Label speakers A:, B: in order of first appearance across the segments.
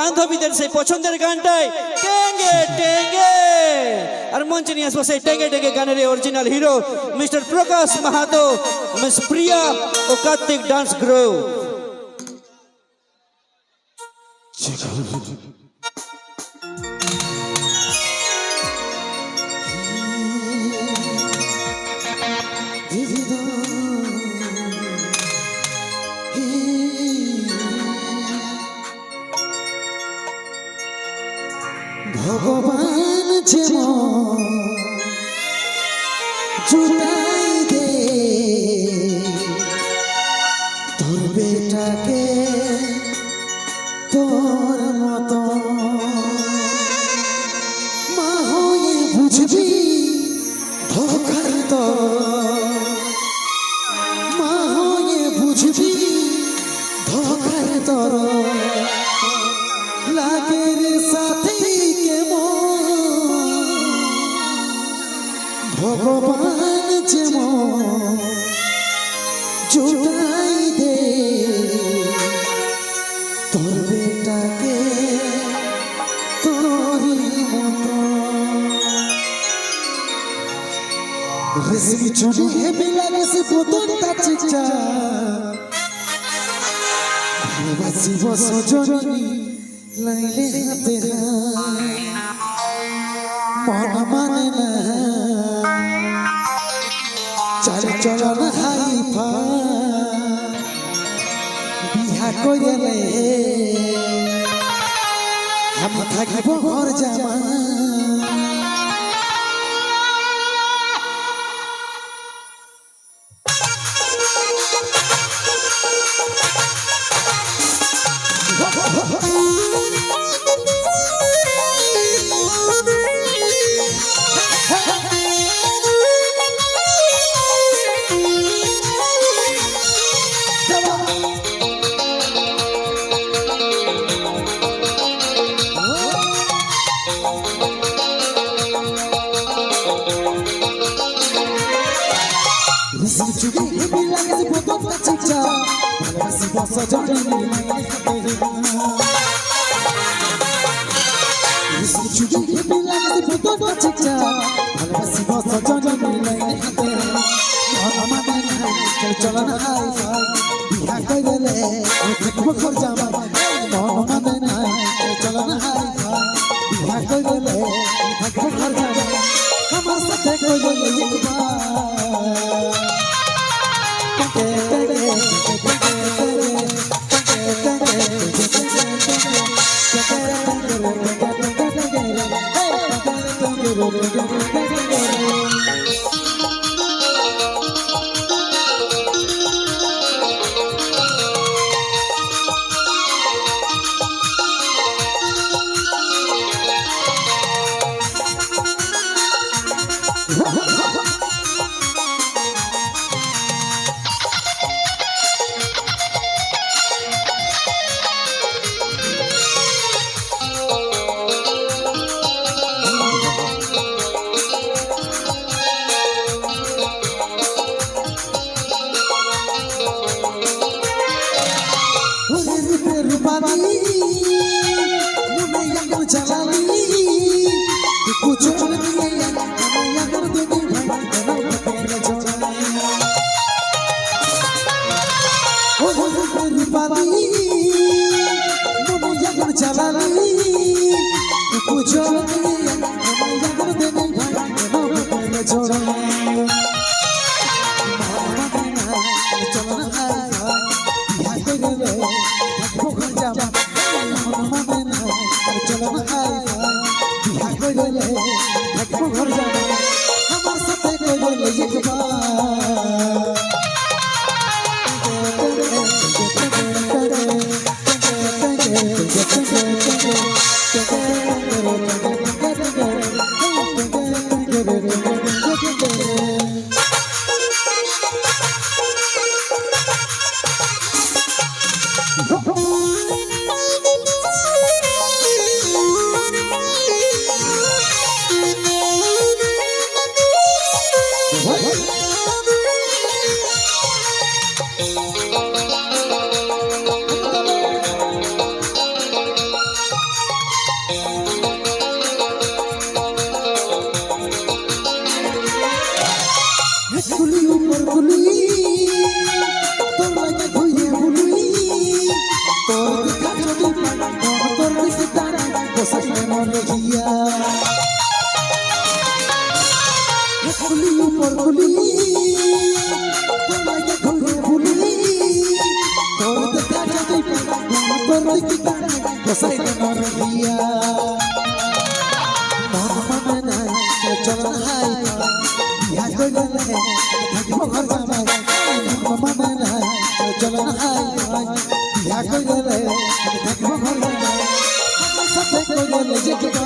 A: বান্ধবীদের সেই পছন্দের গানটাই টেঙ্গে টেঙ্গে। আর মঞ্চে নিয়ে আসবো সেই টেঙ্গে টেঙ্গে গানের অরিজিনাল হিরো মিস্টার প্রকাশ মাহাতো, মিস প্রিয়া ও কার্তিক ডান্স গ্রুপ।
B: ভগবান যেমন জুটাই দে তোর বেটাকে তোর মতো মা হয়ে বুঝবি ধোকার তো মা হয়ে বুঝবি ধোকার তোর লাগের সাথে ভগবান যেমন জুটাই দে তোর বেটাকে তোরই মতো রেসমি চুনি হেবি লাগে সে বোতলটা চিকচা ভালোবাসি বসজনী লাইলে হাতে মন মানে না চাল চলন হাই ফা বিহা কইলে আমি থাকিব ঘর জামা চলন হাই বিহা কইলে থাকিব ঘর জামা মন মানে নাই চলন হাই বিহা কইলে থাকিব ঘর জামা আমার সাথে কইলে যদি পাই মন তোর দিকে টানে বসাইলে রহিয়া খুলি উপর খুলি তোমাকে ঘুরে ভুলি তোর দেখা যদি পাই মন তোর দিকে টানে বসাইলে রহিয়া মন মানে নাই চল হাই বিয়া কইলে থাকিব ঘর জামাই মন মানে নাই চল হাই বিয়া কইলে থাকিব ঘর জামাই আমার সাথে কইলে যেটা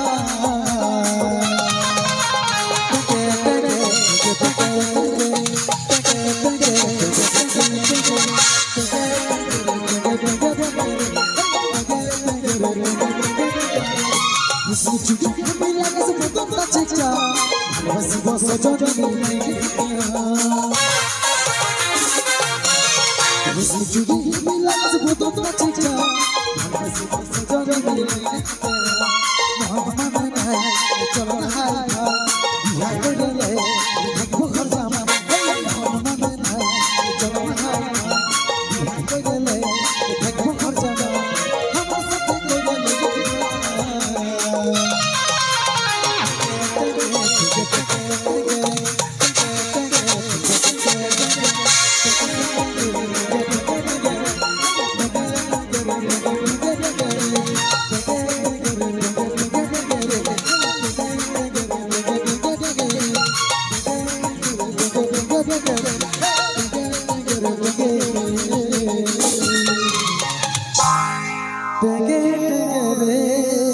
B: রে